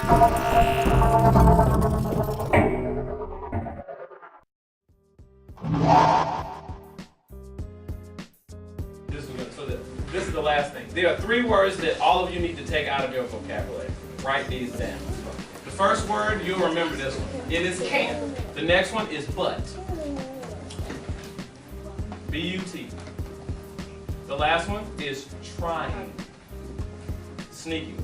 This is the last thing. There are 3 words that all of you need to take out of your vocabulary. Write these down. The first word, you'll remember this one. It is can. The next one is but. B-U-T. The last one is trying. Sneaky.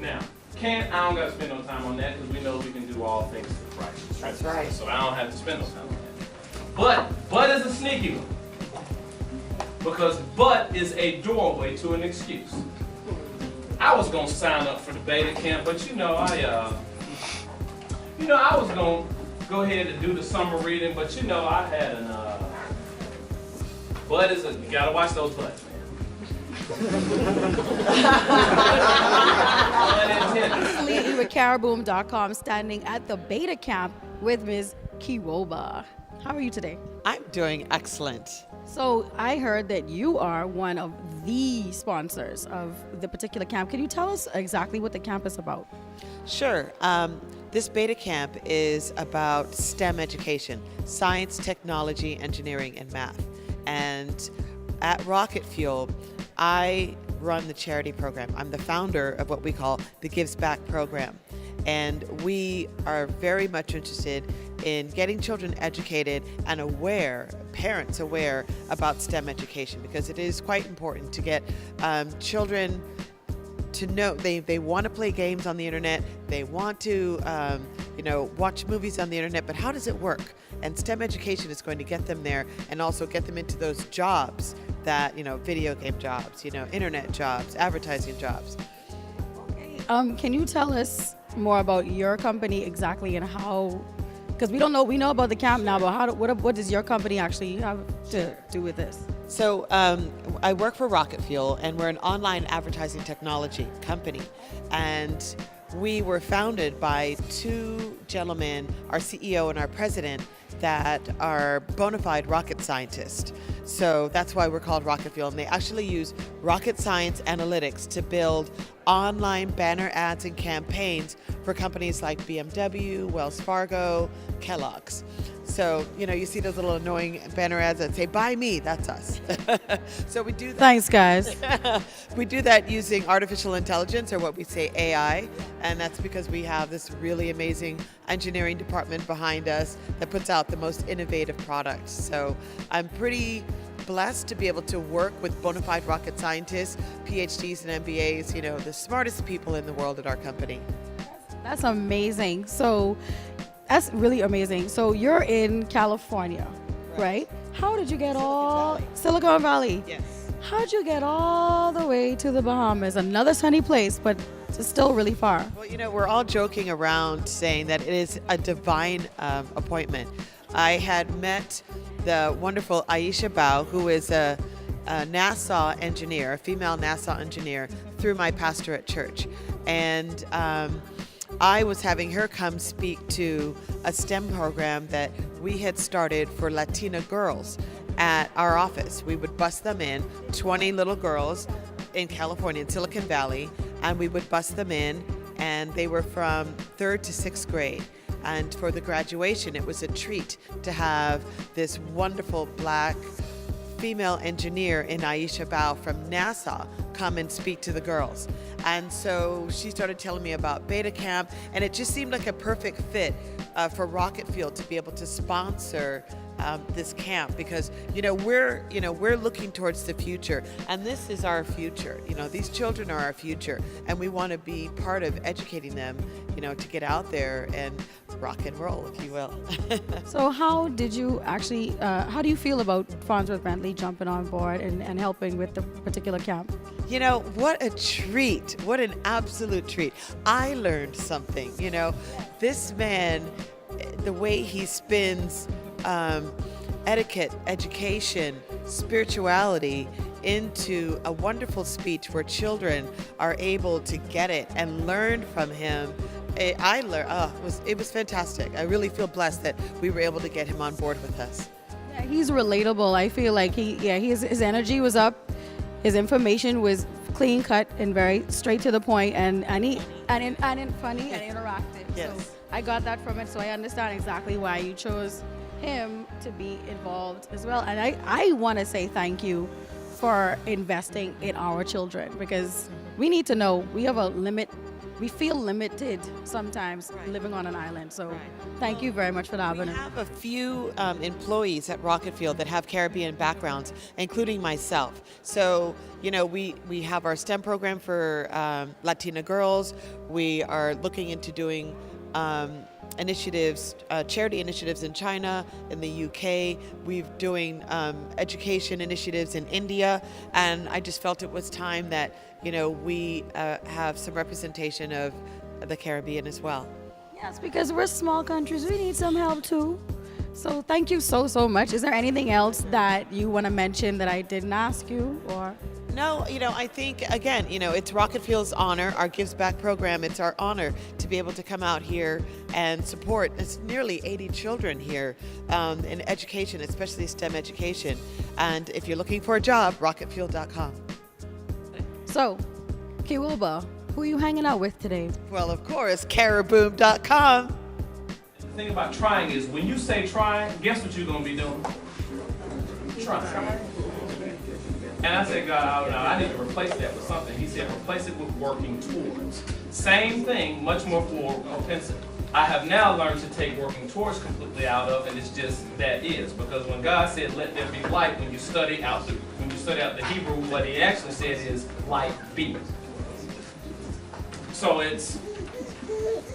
Now, can, I don't got to spend no time on that because we know we can do all things through Christ. That's right. So I don't have to spend no time on that. But is a sneaky one. Because but is a doorway to an excuse. I was gonna sign up for the beta camp, but I was gonna go ahead and do the summer reading, but I had an but is a, you gotta watch those butts, man. Recently, with Caraboom.com standing at the beta camp with Ms. Kiwoba. How are you today? I'm doing excellent. So I heard that you are one of the sponsors of the particular camp. Can you tell us exactly what the camp is about? Sure. This beta camp is about STEM education, science, technology, engineering, and math. And at Rocket Fuel, I run the charity program. I'm the founder of what we call the Gives Back program. And we are very much interested in getting children educated and aware, parents aware about STEM education, because it is quite important to get children to know they want to play games on the internet, they want to watch movies on the internet, but how does it work? And STEM education is going to get them there and also get them into those jobs that, video game jobs, internet jobs, advertising jobs. Okay. Can you tell us more about your company exactly and how, because we know about the camp now, but what does your company actually have to do with this? So I work for Rocket Fuel, and we're an online advertising technology company. And we were founded by 2 gentlemen, our CEO and our president, that are bona fide rocket scientists. So that's why we're called Rocket Fuel. And they actually use rocket science analytics to build online banner ads and campaigns for companies like BMW, Wells Fargo, Kellogg's. So, you see those little annoying banner ads that say, "Buy me," that's us. So we do that. Thanks, guys. We do that using artificial intelligence, or what we say AI, and that's because we have this really amazing engineering department behind us that puts out the most innovative products. So I'm pretty blessed to be able to work with bona fide rocket scientists, PhDs and MBAs, the smartest people in the world at our company. That's amazing. So that's really amazing. So you're in California, right? How did you get Silicon Valley? Yes. How'd you get all the way to the Bahamas? Another sunny place, but it's still really far. Well, we're all joking around saying that it is a divine appointment. I had met the wonderful Aisha Bao, who is a NASA engineer, a female NASA engineer, through my pastor at church. And I was having her come speak to a STEM program that we had started for Latina girls at our office. We would bus them in, 20 little girls in California, in Silicon Valley, and we would bus them in, and they were from 3rd to 6th grade. And for the graduation, it was a treat to have this wonderful Black female engineer in Aisha Bao from NASA come and speak to the girls. And so she started telling me about Beta Camp, and it just seemed like a perfect fit for Rocket Fuel to be able to sponsor this camp, because we're looking towards the future, and this is our future. These children are our future, and we want to be part of educating them, to get out there and rock and roll, if you will. So how do you feel about Fonzworth Bentley jumping on board and helping with the particular camp? What a treat. What an absolute treat. I learned something. This man, the way he spins etiquette, education, spirituality into a wonderful speech where children are able to get it and learn from him. It was fantastic. I really feel blessed that we were able to get him on board with us. Yeah, he's relatable. I feel like his energy was up. His information was clean cut and very straight to the point, and and funny and interactive. Yes. So I got that from it. So I understand exactly why you chose him to be involved as well. And I want to say thank you for investing in our children, because we need to know we have a limit. We feel limited sometimes living on an island. So thank you very much for that. We have a few employees at Rocket Fuel that have Caribbean backgrounds, including myself. So, you know, we have our STEM program for Latina girls. We are looking into doing initiatives, charity initiatives in China, in the UK. We're doing education initiatives in India. And I just felt it was time that, you know, we have some representation of the Caribbean as well. Yes, because we're small countries, we need some help too. So thank you so much. Is there anything else that you want to mention that I didn't ask you, or? No, you know, I think, again, you know, it's Rocket Fuel's honor, our Gives Back program. It's our honor to be able to come out here and support. It's nearly 80 children here in education, especially STEM education. And if you're looking for a job, rocketfuel.com. So, Kiwoba, who are you hanging out with today? Well, of course, caraboom.com. The thing about trying is when you say try, guess what you're going to be doing? Try. And I said, God, I need to replace that with something. He said, replace it with working towards. Same thing, much more offensive. I have now learned to take working towards completely out of, and it's just that is. Because when God said, let there be light, when you study out the Hebrew, what he actually said is, light be. So it's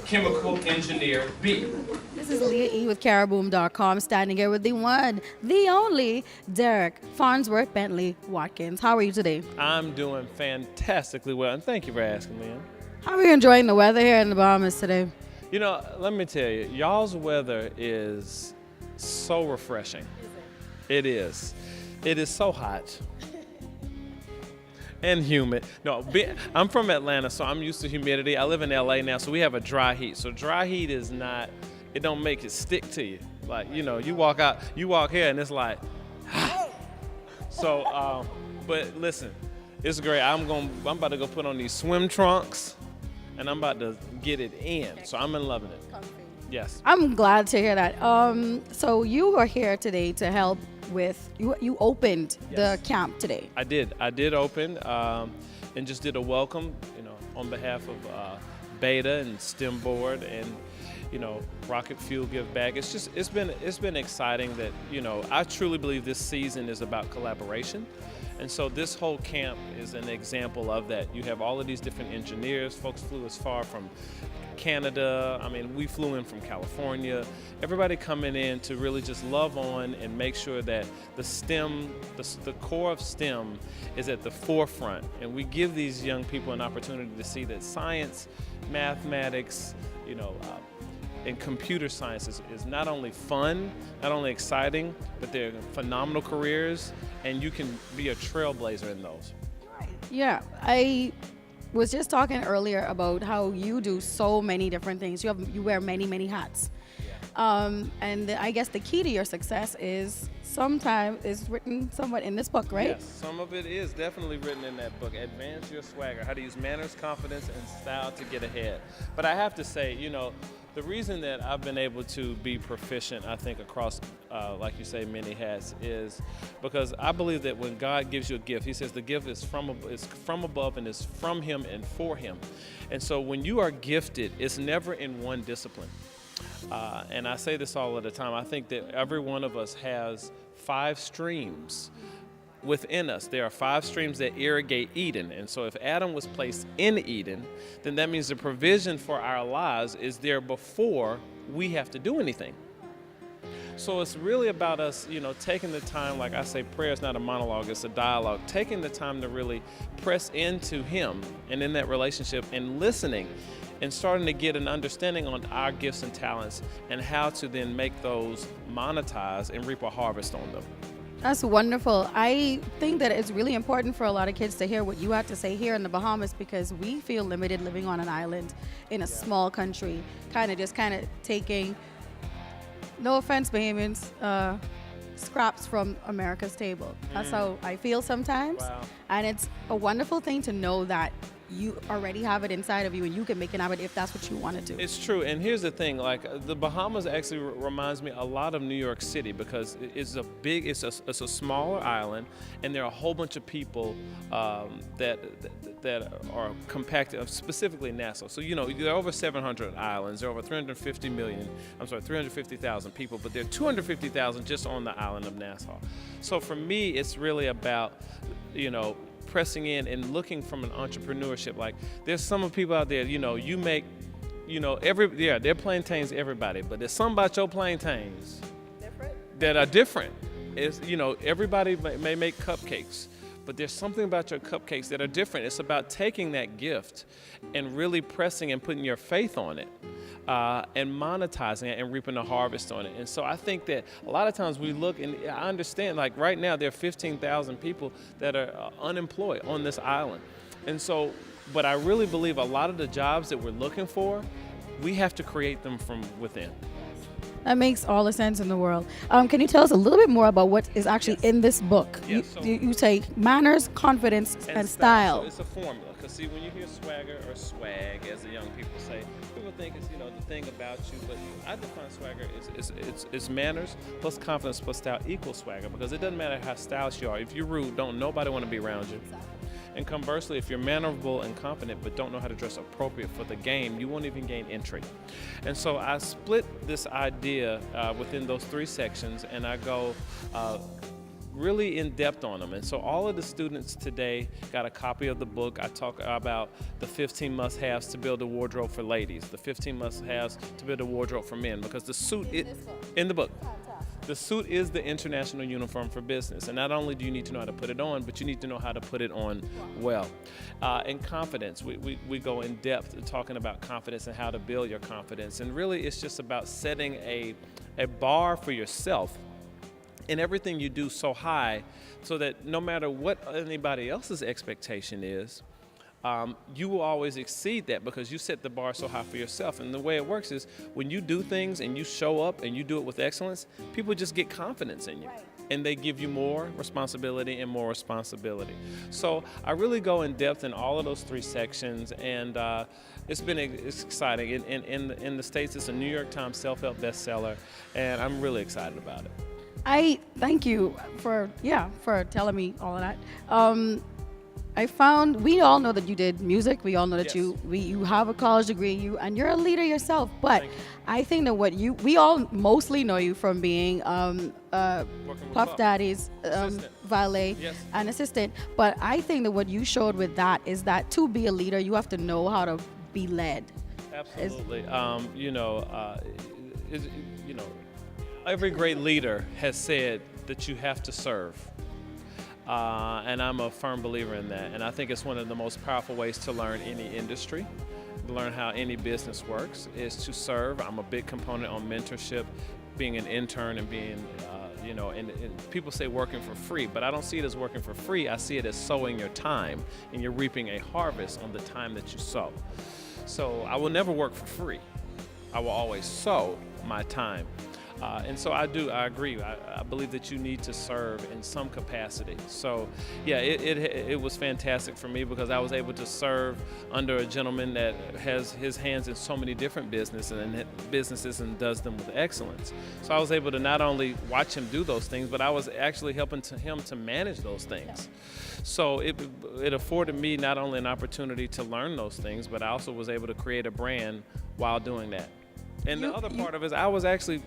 chemical engineer B. This is Leah E with caraboom.com, standing here with the one, the only, Derek Fonzworth Bentley Watkins. How are you today? I'm doing fantastically well, and thank you for asking, man. How are you enjoying the weather here in the Bahamas today? You know, let me tell you, y'all's weather is so refreshing. It is. It is so hot. And humid. No, I'm from Atlanta, so I'm used to humidity. I live in LA now, so we have a dry heat. So dry heat is not, it don't make it stick to you. Like, you know, you walk here and it's like, so, but listen, it's great. I'm about to go put on these swim trunks and I'm about to get it in. So I'm loving it. Yes. I'm glad to hear that. So you are here today to help with, you opened the camp today. I did open and just did a welcome, you know, on behalf of Beta and STEM Board and, you know, Rocket Fuel Give Back. It's been exciting that, you know, I truly believe this season is about collaboration. And so this whole camp is an example of that. You have all of these different engineers. Folks flew as far from Canada. I mean, we flew in from California. Everybody coming in to really just love on and make sure that the STEM, the core of STEM is at the forefront. And we give these young people an opportunity to see that science, mathematics, you know, and computer science is not only fun, not only exciting, but they're phenomenal careers, and you can be a trailblazer in those. Yeah, I was just talking earlier about how you do so many different things. You wear many hats. And I guess the key to your success is sometimes is written somewhat in this book, right? Yes, some of it is definitely written in that book. Advance Your Swagger, how to use manners, confidence, and style to get ahead. But I have to say, you know, the reason that I've been able to be proficient, I think, across, like you say, many hats, is because I believe that when God gives you a gift, he says the gift is from above and is from him and for him. And so when you are gifted, it's never in one discipline. And I say this all of the time. I think that every one of us has 5 streams within us. There are 5 streams that irrigate Eden. And so if Adam was placed in Eden, then that means the provision for our lives is there before we have to do anything. So it's really about us, you know, taking the time, like I say, prayer is not a monologue, it's a dialogue, taking the time to really press into him and in that relationship and listening and starting to get an understanding on our gifts and talents and how to then make those monetize and reap a harvest on them. That's wonderful. I think that it's really important for a lot of kids to hear what you have to say here in the Bahamas, because we feel limited living on an island in a small country, kind of taking, no offense, Bahamians, scraps from America's table. That's how I feel sometimes. Wow. And it's a wonderful thing to know that you already have it inside of you, and you can make it happen if that's what you want to do. It's true, and here's the thing: like the Bahamas actually reminds me a lot of New York City because it's a smaller island, and there are a whole bunch of people that are compacted, specifically Nassau. So there are over 700 islands, there are over 350,000 people, but there are 250,000 just on the island of Nassau. So for me, it's really about pressing in and looking from an entrepreneurship. Like there's some people out there, you make, they're plantains everybody, but there's some about your plantains that are different. It's, everybody may make cupcakes, but there's something about your cupcakes that are different. It's about taking that gift and really pressing and putting your faith on it. And monetizing it and reaping the harvest on it. And so I think that a lot of times we look, and I understand, like right now there are 15,000 people that are unemployed on this island. And so, but I really believe a lot of the jobs that we're looking for, we have to create them from within. That makes all the sense in the world. Can you tell us a little bit more about what is actually in this book? Yes, You say manners, confidence, and style. So it's a formula. Because see, when you hear swagger or swag, as the young people say, people think it's the thing about you. But I define swagger it's manners plus confidence plus style equals swagger. Because it doesn't matter how stylish you are. If you're rude, don't nobody want to be around you. And conversely, if you're mannerable and confident but don't know how to dress appropriate for the game, you won't even gain entry. And so I split this idea within those three sections, and I go really in depth on them. And so all of the students today got a copy of the book. I talk about the 15 must-haves to build a wardrobe for ladies, the 15 must-haves to build a wardrobe for men, because the suit in the book. The suit is the international uniform for business, and not only do you need to know how to put it on, but you need to know how to put it on well. And confidence, we go in depth talking about confidence and how to build your confidence, and really it's just about setting a bar for yourself in everything you do so high so that no matter what anybody else's expectation is, you will always exceed that because you set the bar so high for yourself. And the way it works is when you do things and you show up and you do it with excellence, people just get confidence in you. Right. And they give you more responsibility and more responsibility. So I really go in depth in all of those three sections, and it's exciting. In the States, it's a New York Times self-help bestseller, and I'm really excited about it. I thank you for telling me all of that. We all know that you did music. We all know that you have a college degree, and you're a leader yourself. But I think that we all mostly know you from being Puff Daddy's valet and assistant. But I think that what you showed with that is that to be a leader, you have to know how to be led. Absolutely. Every great leader has said that you have to serve. And I'm a firm believer in that. And I think it's one of the most powerful ways to learn any industry, to learn how any business works, is to serve. I'm a big component on mentorship, being an intern and being, and people say working for free, but I don't see it as working for free. I see it as sowing your time, and you're reaping a harvest on the time that you sow. So I will never work for free. I will always sow my time. And so I agree. I believe that you need to serve in some capacity. So yeah, it was fantastic for me because I was able to serve under a gentleman that has his hands in so many different businesses and does them with excellence. So I was able to not only watch him do those things, but I was actually helping him to manage those things. So it afforded me not only an opportunity to learn those things, but I also was able to create a brand while doing that. And the other part of it is I was actually,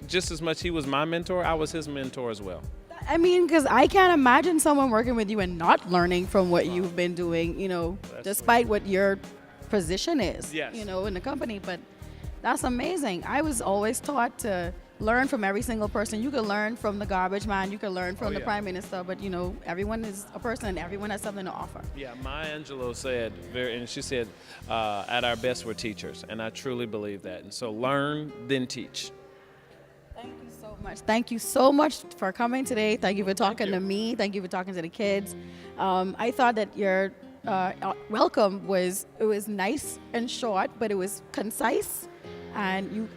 just as much he was my mentor, I was his mentor as well. I mean, because I can't imagine someone working with you and not learning from what you've been doing, despite what your position is, in the company. But that's amazing. I was always taught to learn from every single person. You could learn from the garbage man, you could learn from the prime minister, but everyone is a person and everyone has something to offer. Yeah, Maya Angelou said, she said, at our best we're teachers, and I truly believe that. And so learn, then teach. Thank you so much. Thank you so much for coming today. Thank you for talking to me. Thank you for talking to the kids. I thought that your welcome was nice and short, but it was concise. and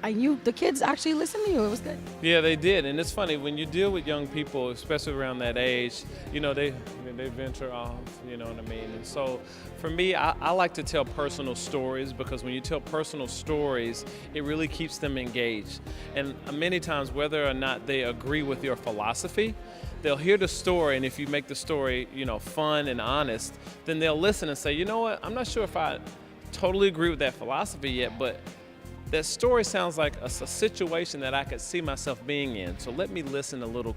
the kids actually listened to you. It was good. Yeah, they did. And it's funny, when you deal with young people, especially around that age, you know, they venture off, you know what I mean? And so for me, I like to tell personal stories, because when you tell personal stories, it really keeps them engaged. And many times, whether or not they agree with your philosophy, they'll hear the story, and if you make the story, you know, fun and honest, then they'll listen and say, you know what, I'm not sure if I totally agree with that philosophy yet, but that story sounds like a situation that I could see myself being in. So let me listen a little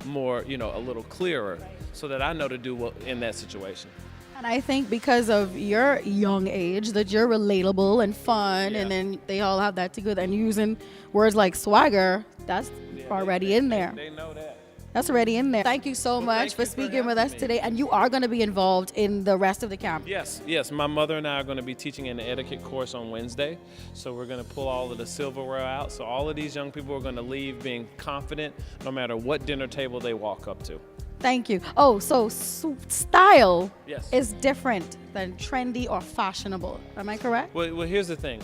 more, you know, a little clearer, so that I know to do what in that situation. And I think because of your young age, that you're relatable and fun, and then they all have that together. And using words like swagger, that's already in there. They know that. That's already in there. Thank you so much for speaking with us today. And you are going to be involved in the rest of the camp. Yes. My mother and I are going to be teaching an etiquette course on Wednesday. So we're going to pull all of the silverware out. So all of these young people are going to leave being confident no matter what dinner table they walk up to. Thank you. Oh, so style is different than trendy or fashionable. Am I correct? Well, here's the thing.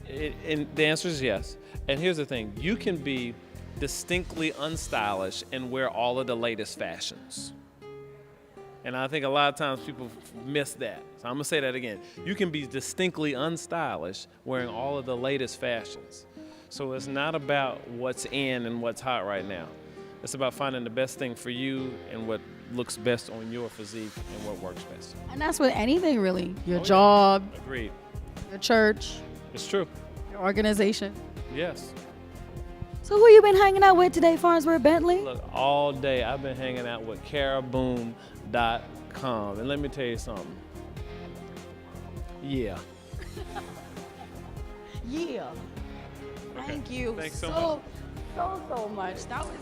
And the answer is yes. And here's the thing. You can be distinctly unstylish and wear all of the latest fashions. And I think a lot of times people miss that. So I'm going to say that again. You can be distinctly unstylish wearing all of the latest fashions. So it's not about what's in and what's hot right now. It's about finding the best thing for you and what looks best on your physique and what works best. And that's with anything, really. Your job. Agreed. Your church. It's true. Your organization. Yes. So who you been hanging out with today, Fonzworth Bentley? Look, all day I've been hanging out with Caraboom.com. And let me tell you something. Yeah. Yeah. Thank you. Thanks so much. That was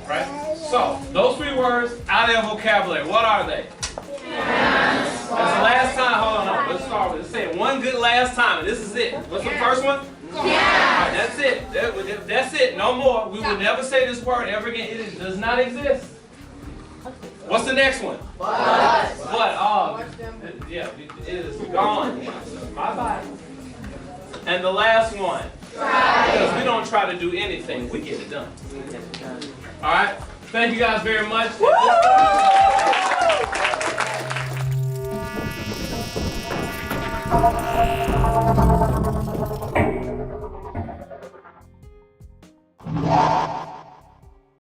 Right? So, those 3 words out of their vocabulary, what are they? Yes. That's the last time. Hold on. Let's start with it. Say it one good last time, and this is it. What's the first one? Yeah. All right, that's it. That's it. No more. We will never say this word ever again. It does not exist. What's the next one? But. Oh, yeah, it is gone. Bye-bye. And the last one? Try. Because we don't try to do anything. We get it done. All right? Thank you guys very much. Woo!